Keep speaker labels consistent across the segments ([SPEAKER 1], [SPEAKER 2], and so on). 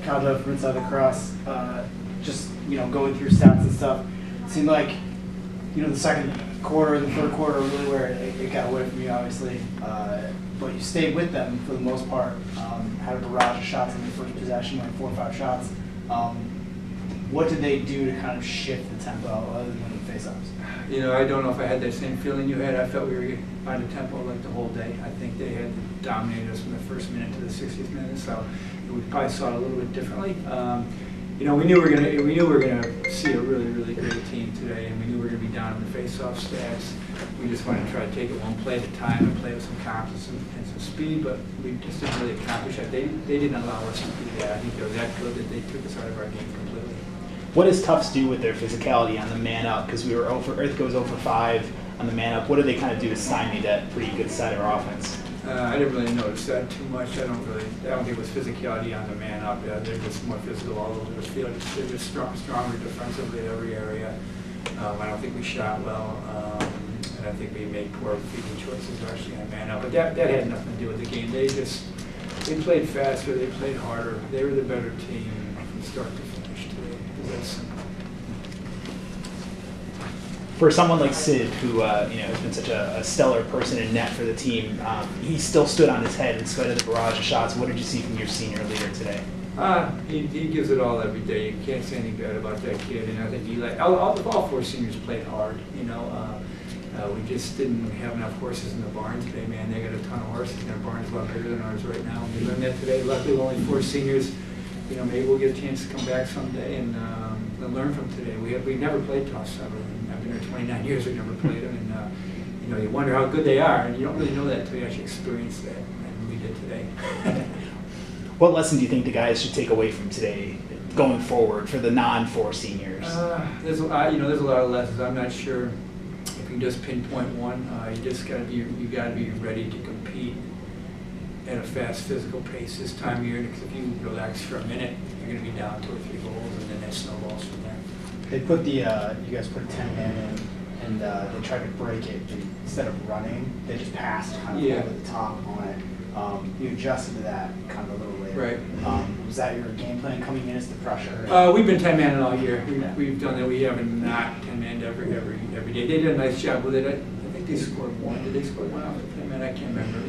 [SPEAKER 1] college from inside the cross, just going through stats and stuff. It seemed like the second quarter, the third quarter, really where it got away from you, obviously. But you stayed with them for the most part. Had a barrage of shots in the first possession, like 4 or 5 shots. What did they do to kind of shift the tempo other than winning face-offs?
[SPEAKER 2] I don't know if I had that same feeling you had. I felt we were on the tempo like the whole day. I think they had dominated us from the first minute to the 60th minute, so we probably saw it a little bit differently. We knew we were gonna see a really, really great team today, and we knew we were gonna be down in the face-off stats. We just wanted to try to take it one play at a time and play with some confidence and some speed, but we just didn't really accomplish that. They didn't allow us to do that. I think they were that good that they took us out of our game completely.
[SPEAKER 3] What does Tufts do with their physicality on the man up? Because Ithaca was 0 for 5 on the man up. What do they kind of do to stymie that pretty good side of our offense?
[SPEAKER 2] I didn't really notice that too much. I don't think it was physicality on the man up. They're just more physical all over the field. They're just stronger defensively in every area. I don't think we shot well, and I think we made poor feeding choices actually on man up. But that had nothing to do with the game. They played faster. They played harder. They were the better team from start to finish today.
[SPEAKER 3] For someone like Sid, who has been such a stellar person in net for the team, he still stood on his head in spite of the barrage of shots. What did you see from your senior leader today?
[SPEAKER 2] He gives it all every day. You can't say anything bad about that kid. And I think all 4 seniors played hard. We just didn't have enough horses in the barn today, man. They got a ton of horses, and their barn's a lot bigger than ours right now. We learned that today. Luckily, only 4 seniors. Maybe we'll get a chance to come back someday and learn from today. We never played Tufts ever. I've been here 29 years. We've never played them, and you wonder how good they are, and you don't really know that until you actually experience that, and we did today.
[SPEAKER 3] What lesson do you think the guys should take away from today, going forward for the non-4 seniors?
[SPEAKER 2] There's a lot of lessons. I'm not sure if you can just pinpoint one. You got to be ready to compete at a fast physical pace this time of year, because if you relax for a minute, you're going to be down 2 or 3 goals, and then that snowballs from there.
[SPEAKER 1] They put you guys put a 10-man in, and they tried to break it. And instead of running, they just passed kind of over the top on it. You adjusted to that kind of a little later.
[SPEAKER 2] Right.
[SPEAKER 1] Was that your game plan coming in as the pressure?
[SPEAKER 2] We've been 10-manning all year. We've done that. We haven't not 10-manned every day. They did a nice job with it. I think they scored 1. Did they score 1 off the 10-man? I can't remember.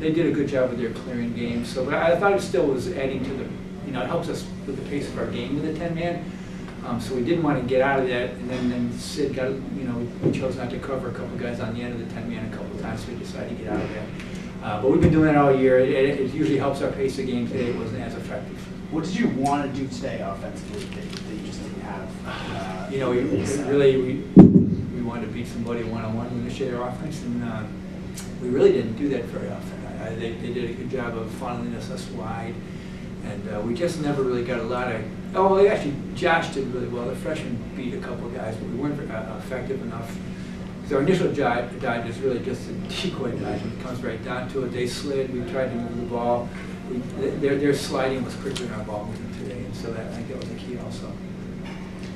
[SPEAKER 2] They did a good job with their clearing game. So, but I thought it still was adding to the. It helps us with the pace of our game with the 10-man. So we didn't want to get out of that, and then Sid got, we chose not to cover a couple of guys on the end of the 10-man a couple of times, so we decided to get out of that. But we've been doing that all year. It usually helps our pace of game. Today it wasn't as effective.
[SPEAKER 1] What did you want to do today offensively that you just didn't have?
[SPEAKER 2] We wanted to beat somebody one-on-one with the share offense, and we really didn't do that very often. They did a good job of funneling us wide. And we just never really got a lot of. Actually, Josh did really well. The freshman beat a couple of guys, but we weren't effective enough. Because our initial dive is really just a decoy dive. When it comes right down to it, they slid. We tried to move the ball. Their sliding was quicker than our ball movement today, and so I think that was the key also.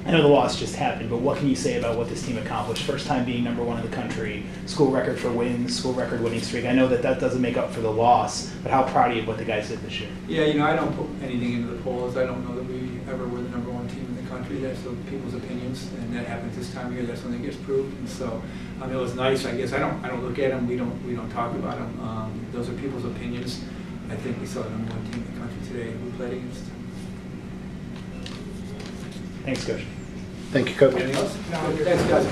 [SPEAKER 3] I know the loss just happened, but what can you say about what this team accomplished? First time being #1 in the country, school record for wins, school record winning streak. I know that doesn't make up for the loss, but how proud are you of what the guys did this year?
[SPEAKER 2] Yeah, I don't put anything into the polls. I don't know that we ever were the #1 team in the country. That's people's opinions, and that happens this time of year. That's when it gets proved. And so, it was nice. I guess I don't look at them. We don't talk about them. Those are people's opinions. I think we saw the #1 team in the country today. We played against.
[SPEAKER 3] Thanks, Coach.
[SPEAKER 4] Thank you, Coach.
[SPEAKER 2] Anything else? No, thanks, guys.